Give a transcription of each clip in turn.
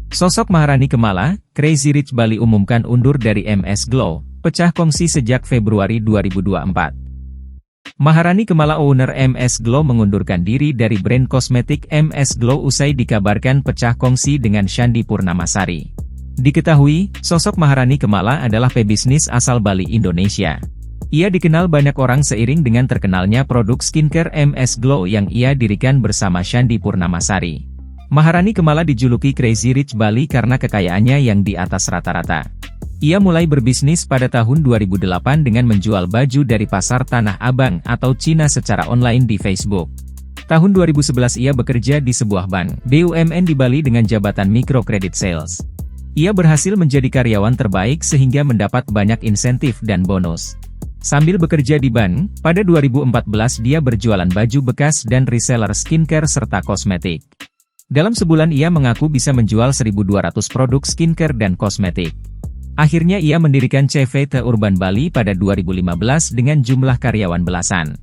Sosok Maharani Kemala, Crazy Rich Bali umumkan undur dari MS Glow, pecah kongsi sejak Februari 2024. Maharani Kemala owner MS Glow mengundurkan diri dari brand kosmetik MS Glow usai dikabarkan pecah kongsi dengan Shandy Purnamasari. Diketahui, sosok Maharani Kemala adalah pebisnis asal Bali, Indonesia. Ia dikenal banyak orang seiring dengan terkenalnya produk skincare MS Glow yang ia dirikan bersama Shandy Purnamasari. Maharani Kemala dijuluki Crazy Rich Bali karena kekayaannya yang di atas rata-rata. Ia mulai berbisnis pada tahun 2008 dengan menjual baju dari pasar Tanah Abang atau Cina secara online di Facebook. Tahun 2011 ia bekerja di sebuah bank BUMN di Bali dengan jabatan microcredit sales. Ia berhasil menjadi karyawan terbaik sehingga mendapat banyak insentif dan bonus. Sambil bekerja di bank, pada 2014 dia berjualan baju bekas dan reseller skincare serta kosmetik. Dalam sebulan ia mengaku bisa menjual 1.200 produk skincare dan kosmetik. Akhirnya ia mendirikan CVT Urban Bali pada 2015 dengan jumlah karyawan belasan.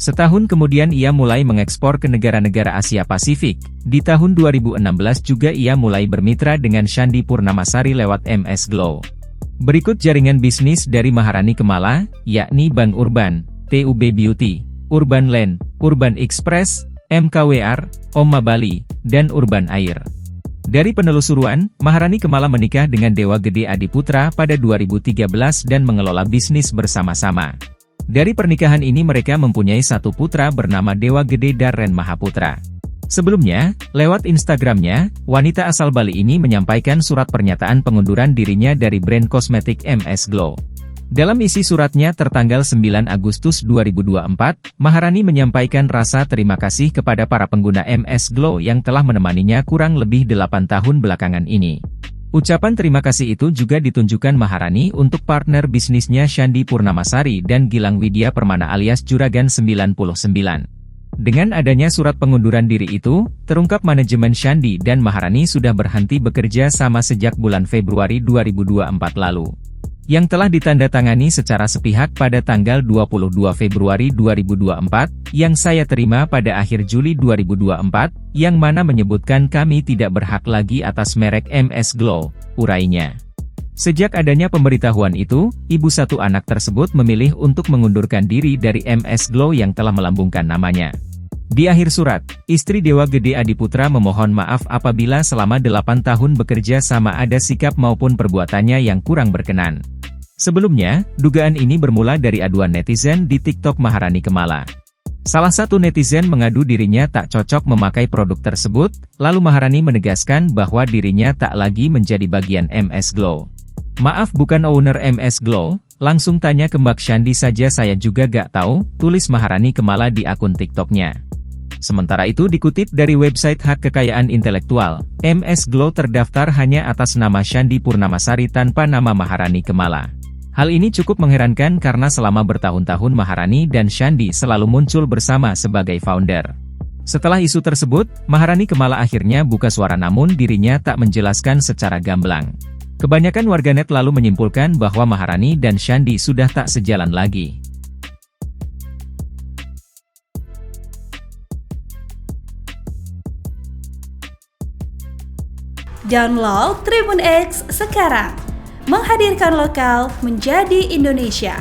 Setahun kemudian ia mulai mengekspor ke negara-negara Asia Pasifik. Di tahun 2016 juga ia mulai bermitra dengan Shandy Purnamasari lewat MS Glow. Berikut jaringan bisnis dari Maharani Kemala, yakni Bank Urban, TUB Beauty, Urban Land, Urban Express, MKWR, Oma Bali, dan Urban Air. Dari penelusuran, Maharani Kemala menikah dengan Dewa Gede Adiputra pada 2013 dan mengelola bisnis bersama-sama. Dari pernikahan ini mereka mempunyai satu putra bernama Dewa Gede Darren Mahaputra. Sebelumnya, lewat Instagramnya, wanita asal Bali ini menyampaikan surat pernyataan pengunduran dirinya dari brand kosmetik MS Glow. Dalam isi suratnya tertanggal 9 Agustus 2024, Maharani menyampaikan rasa terima kasih kepada para pengguna MS Glow yang telah menemaninya kurang lebih 8 tahun belakangan ini. Ucapan terima kasih itu juga ditunjukkan Maharani untuk partner bisnisnya Shandy Purnamasari dan Gilang Widya Permana alias Juragan 99. Dengan adanya surat pengunduran diri itu, terungkap manajemen Shandy dan Maharani sudah berhenti bekerja sama sejak bulan Februari 2024 lalu. Yang telah ditandatangani secara sepihak pada tanggal 22 Februari 2024, yang saya terima pada akhir Juli 2024, yang mana menyebutkan kami tidak berhak lagi atas merek MS Glow, urainya. Sejak adanya pemberitahuan itu, ibu satu anak tersebut memilih untuk mengundurkan diri dari MS Glow yang telah melambungkan namanya. Di akhir surat, istri Dewa Gede Adiputra memohon maaf apabila selama 8 tahun bekerja sama ada sikap maupun perbuatannya yang kurang berkenan. Sebelumnya, dugaan ini bermula dari aduan netizen di TikTok Maharani Kemala. Salah satu netizen mengadu dirinya tak cocok memakai produk tersebut, lalu Maharani menegaskan bahwa dirinya tak lagi menjadi bagian MS Glow. Maaf bukan owner MS Glow, langsung tanya ke Mbak Shandy saja saya juga gak tahu, tulis Maharani Kemala di akun TikToknya. Sementara itu dikutip dari website hak kekayaan intelektual, MS Glow terdaftar hanya atas nama Shandy Purnamasari tanpa nama Maharani Kemala. Hal ini cukup mengherankan karena selama bertahun-tahun Maharani dan Shandy selalu muncul bersama sebagai founder. Setelah isu tersebut, Maharani Kemala akhirnya buka suara namun dirinya tak menjelaskan secara gamblang. Kebanyakan warganet lalu menyimpulkan bahwa Maharani dan Shandy sudah tak sejalan lagi. Download Tribun X sekarang, menghadirkan lokal menjadi Indonesia.